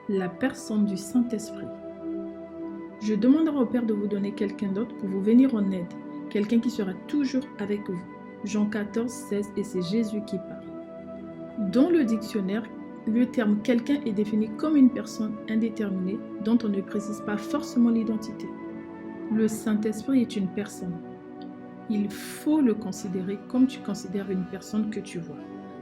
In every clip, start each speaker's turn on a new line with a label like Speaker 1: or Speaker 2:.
Speaker 1: la personne du Saint-Esprit. Je demanderai au Père de vous donner quelqu'un d'autre pour vous venir en aide, quelqu'un qui sera toujours avec vous. Jean 14, 16, et c'est Jésus qui parle. Dans le dictionnaire, le terme quelqu'un est défini comme une personne indéterminée dont on ne précise pas forcément l'identité. Le Saint-Esprit est une personne. Il faut le considérer comme tu considères une personne que tu vois,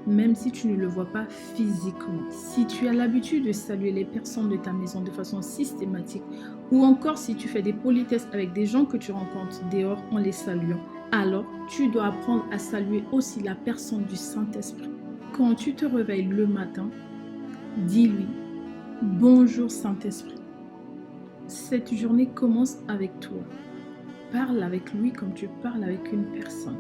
Speaker 1: même si tu ne le vois pas physiquement. Si tu as l'habitude de saluer les personnes de ta maison de façon systématique, ou encore si tu fais des politesses avec des gens que tu rencontres dehors en les saluant, alors tu dois apprendre à saluer aussi la personne du Saint-Esprit. Quand tu te réveilles le matin, dis-lui « Bonjour Saint-Esprit ». Cette journée commence avec toi. Parle avec lui comme tu parles avec une personne.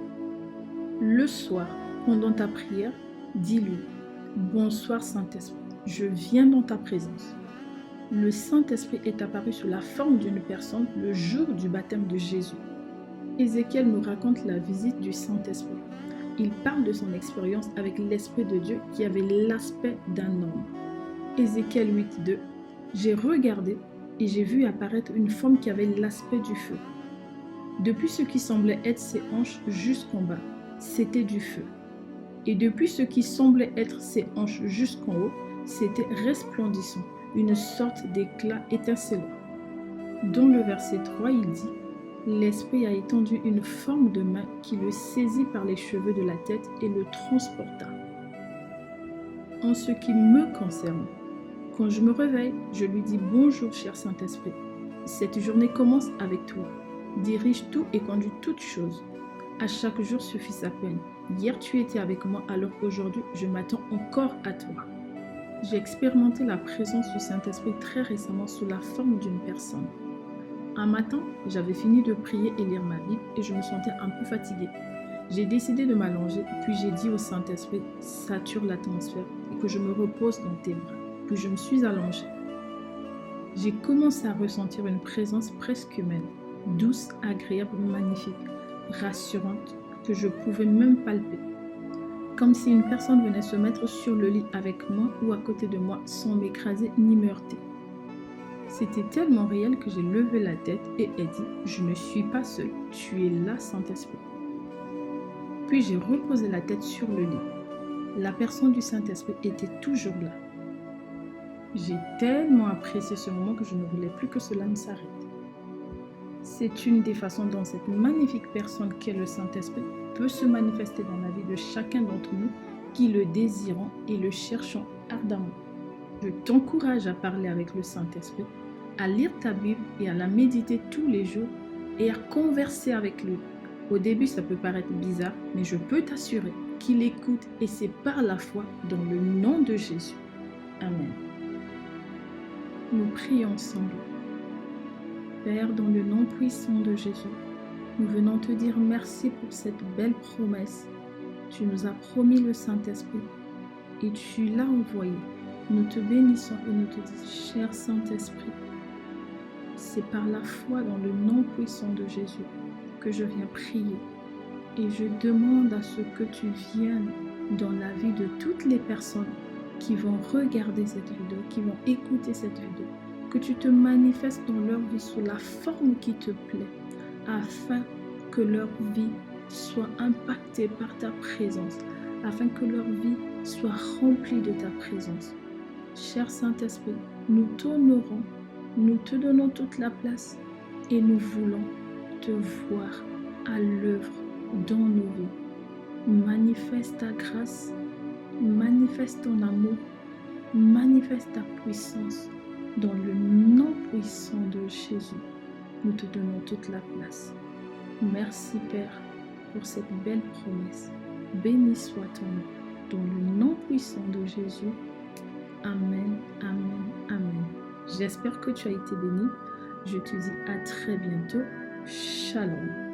Speaker 1: Le soir, pendant ta prière, dis-lui « Bonsoir Saint-Esprit, je viens dans ta présence ». Le Saint-Esprit est apparu sous la forme d'une personne le jour du baptême de Jésus. Ézéchiel nous raconte la visite du Saint-Esprit. Il parle de son expérience avec l'Esprit de Dieu qui avait l'aspect d'un homme. Ézéchiel 8:2. J'ai regardé et j'ai vu apparaître une forme qui avait l'aspect du feu. Depuis ce qui semblait être ses hanches jusqu'en bas, c'était du feu. Et depuis ce qui semblait être ses hanches jusqu'en haut, c'était resplendissant, une sorte d'éclat étincelant. Dans le verset 3, il dit « L'Esprit a étendu une forme de main qui le saisit par les cheveux de la tête et le transporta. » En ce qui me concerne, quand je me réveille, je lui dis « Bonjour, cher Saint-Esprit. Cette journée commence avec toi. Dirige tout et conduis toutes choses. À chaque jour suffit sa peine. Hier, tu étais avec moi, alors qu'aujourd'hui, je m'attends encore à toi. » J'ai expérimenté la présence du Saint-Esprit très récemment sous la forme d'une personne. Un matin, j'avais fini de prier et lire ma Bible et je me sentais un peu fatiguée. J'ai décidé de m'allonger, puis j'ai dit au Saint-Esprit « Sature l'atmosphère et que je me repose dans tes bras. » Puis je me suis allongée. J'ai commencé à ressentir une présence presque humaine, douce, agréable, magnifique, rassurante, que je pouvais même palper. Comme si une personne venait se mettre sur le lit avec moi ou à côté de moi sans m'écraser ni me heurter. C'était tellement réel que j'ai levé la tête et ai dit « Je ne suis pas seule, tu es là, Saint-Esprit. » Puis j'ai reposé la tête sur le lit. La personne du Saint-Esprit était toujours là. J'ai tellement apprécié ce moment que je ne voulais plus que cela ne s'arrête. C'est une des façons dont cette magnifique personne qu'est le Saint-Esprit peut se manifester dans la vie de chacun d'entre nous qui le désirons et le cherchons ardemment. Je t'encourage à parler avec le Saint-Esprit, à lire ta Bible et à la méditer tous les jours et à converser avec lui. Au début, ça peut paraître bizarre, mais je peux t'assurer qu'il écoute et c'est par la foi dans le nom de Jésus. Amen. Nous prions ensemble. Père, dans le nom puissant de Jésus, nous venons te dire merci pour cette belle promesse. Tu nous as promis le Saint-Esprit et tu l'as envoyé. Nous te bénissons et nous te disons, cher Saint-Esprit, c'est par la foi dans le nom puissant de Jésus que je viens prier. Et je demande à ce que tu viennes dans la vie de toutes les personnes qui vont regarder cette vidéo, qui vont écouter cette vidéo, que tu te manifestes dans leur vie sous la forme qui te plaît, afin que leur vie soit impactée par ta présence, afin que leur vie soit remplie de ta présence. Cher Saint-Esprit, nous t'honorons, nous te donnons toute la place et nous voulons te voir à l'œuvre dans nos vies. Manifeste ta grâce, manifeste ton amour, manifeste ta puissance dans le nom puissant de Jésus. Nous te donnons toute la place. Merci Père pour cette belle promesse. Béni soit ton nom dans le nom puissant de Jésus. Amen, amen, amen. J'espère que tu as été béni. Je te dis à très bientôt. Shalom.